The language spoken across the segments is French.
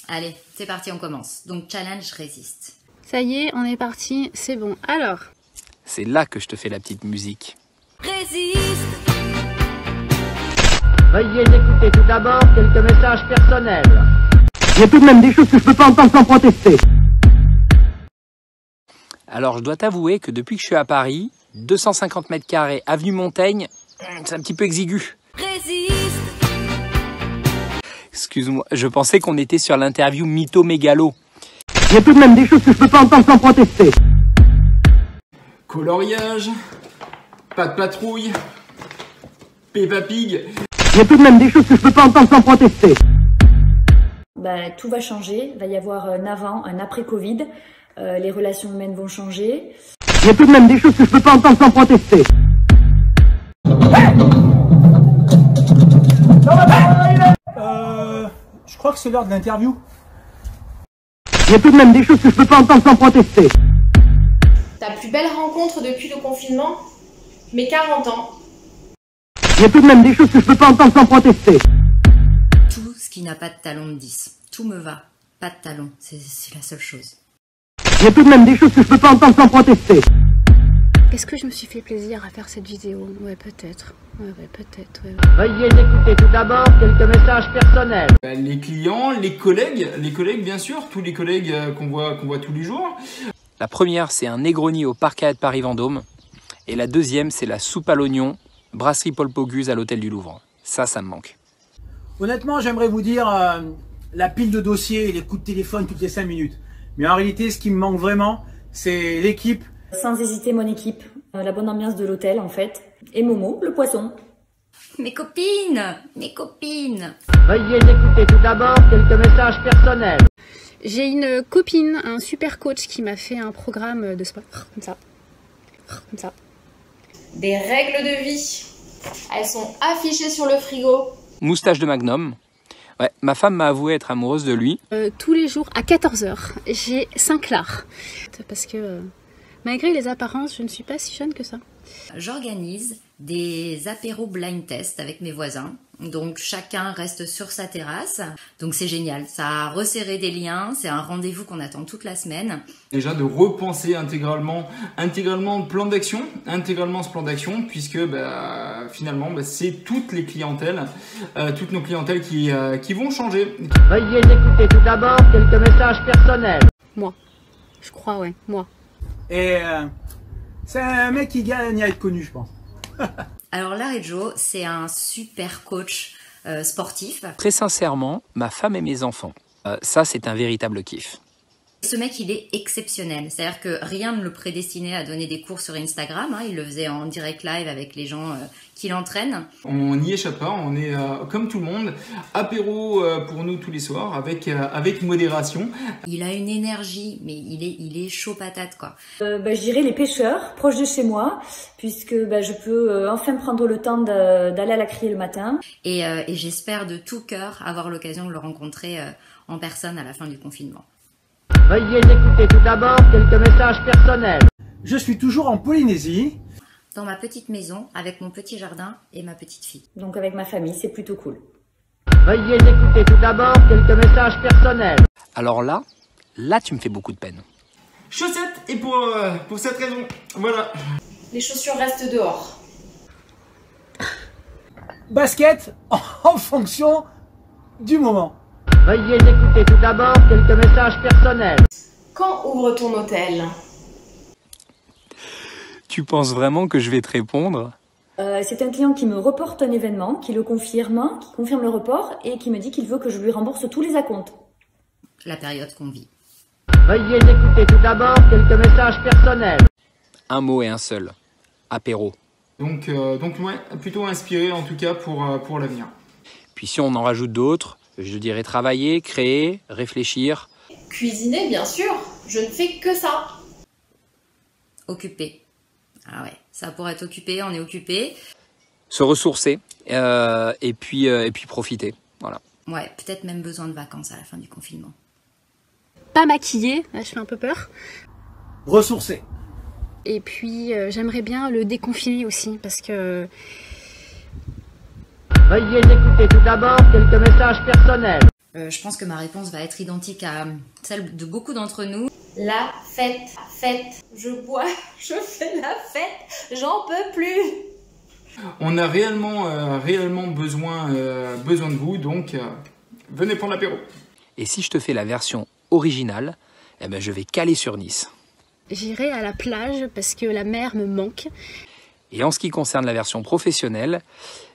Allez, c'est parti, on commence. Donc challenge résiste. Ça y est, on est parti, c'est bon. Alors, c'est là que je te fais la petite musique. Résiste. Veuillez écouter tout d'abord quelques messages personnels. Il y a tout de même des choses que je peux pas entendre sans protester. Alors je dois t'avouer que depuis que je suis à Paris, 250 mètres carrés, avenue Montaigne, c'est un petit peu exigu. Résiste. Excuse-moi, je pensais qu'on était sur l'interview mytho-mégalo. Il y a tout de même des choses que je peux pas entendre sans protester. Coloriage, pas de patrouille, Peppa Pig. Il y a tout de même des choses que je peux pas entendre sans protester. Tout va changer, il va y avoir un avant, un après Covid, les relations humaines vont changer. Il y a tout de même des choses que je peux pas entendre sans protester. Je crois que c'est l'heure de l'interview. Il y a tout de même des choses que je peux pas entendre sans protester. Ta plus belle rencontre depuis le confinement? Mes 40 ans. Il y a tout de même des choses que je peux pas entendre sans protester. Tout ce qui n'a pas de talon de 10. Tout me va. Pas de talon, c'est la seule chose. Il y a tout de même des choses que je peux pas entendre sans protester. est-ce que je me suis fait plaisir à faire cette vidéo? Ouais, peut-être. Ouais, peut-être. Ouais. Veuillez écouter tout d'abord quelques messages personnels. Les clients, les collègues bien sûr, tous les collègues qu'on voit tous les jours. La première, c'est un Negroni au Parc Hyatt Paris-Vendôme. Et la deuxième, c'est la soupe à l'oignon, brasserie Paul Poguse à l'hôtel du Louvre. Ça me manque. Honnêtement, j'aimerais vous dire la pile de dossiers et les coups de téléphone toutes les 5 minutes. Mais en réalité, ce qui me manque vraiment, c'est l'équipe. Sans hésiter, mon équipe, la bonne ambiance de l'hôtel en fait, et Momo, le poisson. Mes copines. Veuillez écouter tout d'abord quelques messages personnels. J'ai une copine, un super coach qui m'a fait un programme de sport, comme ça. Des règles de vie. Elles sont affichées sur le frigo. Moustache de Magnum. Ouais, ma femme m'a avoué être amoureuse de lui. Tous les jours, à 14 h, j'ai 5 lards. Parce que, malgré les apparences, je ne suis pas si jeune que ça. J'organise des apéros blind test avec mes voisins. Donc chacun reste sur sa terrasse. Donc c'est génial, ça a resserré des liens, c'est un rendez-vous qu'on attend toute la semaine. Déjà de repenser intégralement ce plan d'action, puisque finalement c'est toutes nos clientèles qui vont changer. Veuillez écouter tout d'abord quelques messages personnels. Moi, je crois, ouais, moi. Et c'est un mec qui gagne à être connu, je pense. Alors Larry Joe, c'est un super coach sportif. Très sincèrement, ma femme et mes enfants, ça c'est un véritable kiff. Ce mec, il est exceptionnel. C'est-à-dire que rien ne le prédestinait à donner des cours sur Instagram. Il le faisait en direct live avec les gens qui l'entraînent. On n'y échappe pas, on est comme tout le monde. Apéro pour nous tous les soirs avec modération. Il a une énergie, mais il est chaud patate quoi. Je dirais les pêcheurs, proches de chez moi, puisque je peux enfin prendre le temps d'aller à la criée le matin. Et j'espère de tout cœur avoir l'occasion de le rencontrer en personne à la fin du confinement. Veuillez écouter tout d'abord quelques messages personnels. Je suis toujours en Polynésie. Dans ma petite maison, avec mon petit jardin et ma petite fille. Donc avec ma famille, c'est plutôt cool. Veuillez écouter tout d'abord quelques messages personnels. Alors là tu me fais beaucoup de peine. Chaussettes, et pour cette raison, voilà. Les chaussures restent dehors. Basket en fonction du moment. Veuillez écouter tout d'abord quelques messages personnels. Quand ouvre ton hôtel? Tu penses vraiment que je vais te répondre? C'est un client qui me reporte un événement, qui le confirme, qui confirme le report et qui me dit qu'il veut que je lui rembourse tous les acomptes. La période qu'on vit. Veuillez écouter tout d'abord quelques messages personnels. Un mot et un seul. Apéro. Donc ouais, plutôt inspiré en tout cas pour l'avenir. Puis si on en rajoute d'autres, je dirais travailler, créer, réfléchir. Cuisiner, bien sûr. Je ne fais que ça. Occupé. Ah ouais, ça pourrait être occupé, on est occupé. Se ressourcer et puis profiter. Voilà. Ouais, peut-être même besoin de vacances à la fin du confinement. Pas maquillée, là je fais un peu peur. Ressourcer. Et puis j'aimerais bien le déconfiner aussi parce que... Veuillez écouter tout d'abord quelques messages personnels. Je pense que ma réponse va être identique à celle de beaucoup d'entre nous. La fête. Je bois, je fais la fête, j'en peux plus. On a réellement besoin de vous, donc venez prendre l'apéro. Et si je te fais la version originale, eh ben, je vais caler sur Nice. J'irai à la plage parce que la mer me manque. Et en ce qui concerne la version professionnelle,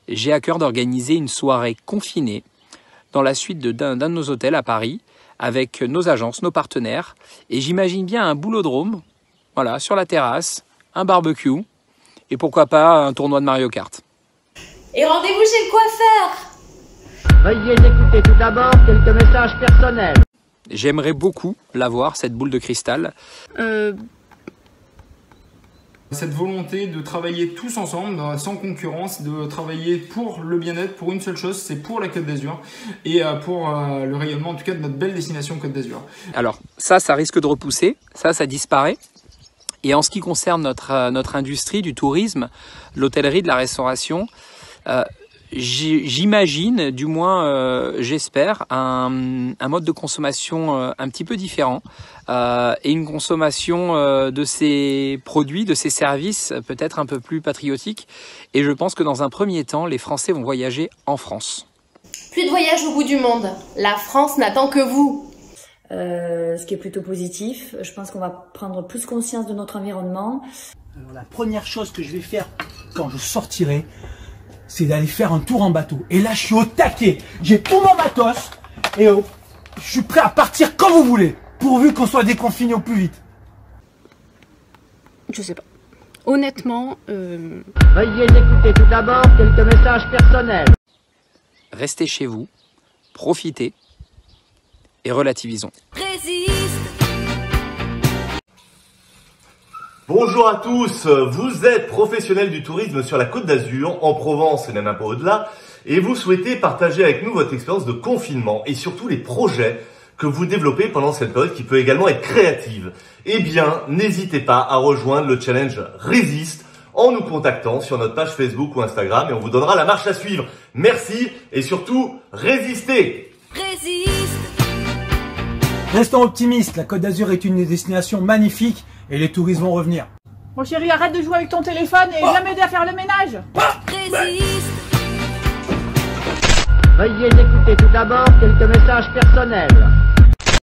j'ai à cœur d'organiser une soirée confinée dans la suite d'un de nos hôtels à Paris, avec nos agences, nos partenaires. Et j'imagine bien un boulodrome, voilà, sur la terrasse, un barbecue, et pourquoi pas un tournoi de Mario Kart. Et rendez-vous chez le coiffeur. Veuillez écouter tout d'abord quelques messages personnels. J'aimerais beaucoup la voir, cette boule de cristal. Cette volonté de travailler tous ensemble, sans concurrence, de travailler pour le bien-être, pour une seule chose, c'est pour la Côte d'Azur et pour le rayonnement en tout cas de notre belle destination Côte d'Azur. Alors ça risque de repousser, ça disparaît. Et en ce qui concerne notre industrie du tourisme, l'hôtellerie, de la restauration, j'imagine, du moins j'espère, un mode de consommation un petit peu différent et une consommation de ces produits, de ces services peut-être un peu plus patriotique. Et je pense que dans un premier temps, les Français vont voyager en France. Plus de voyage au bout du monde. La France n'attend que vous. Ce qui est plutôt positif. Je pense qu'on va prendre plus conscience de notre environnement. Alors, la première chose que je vais faire quand je sortirai, c'est d'aller faire un tour en bateau. Et là, je suis au taquet. J'ai tout mon matos et je suis prêt à partir quand vous voulez, pourvu qu'on soit déconfiné au plus vite. Je sais pas. Honnêtement, Veuillez écouter tout d'abord quelques messages personnels. Restez chez vous, profitez et relativisons. Bonjour à tous, vous êtes professionnels du tourisme sur la Côte d'Azur, en Provence et même un peu au-delà, et vous souhaitez partager avec nous votre expérience de confinement et surtout les projets que vous développez pendant cette période qui peut également être créative. Eh bien, n'hésitez pas à rejoindre le challenge Résiste en nous contactant sur notre page Facebook ou Instagram et on vous donnera la marche à suivre. Merci et surtout, résistez! Restons optimistes, la Côte d'Azur est une destination magnifique et les touristes vont revenir. Bon chéri, arrête de jouer avec ton téléphone et viens m'aider à faire le ménage. Veuillez écouter tout d'abord quelques messages personnels.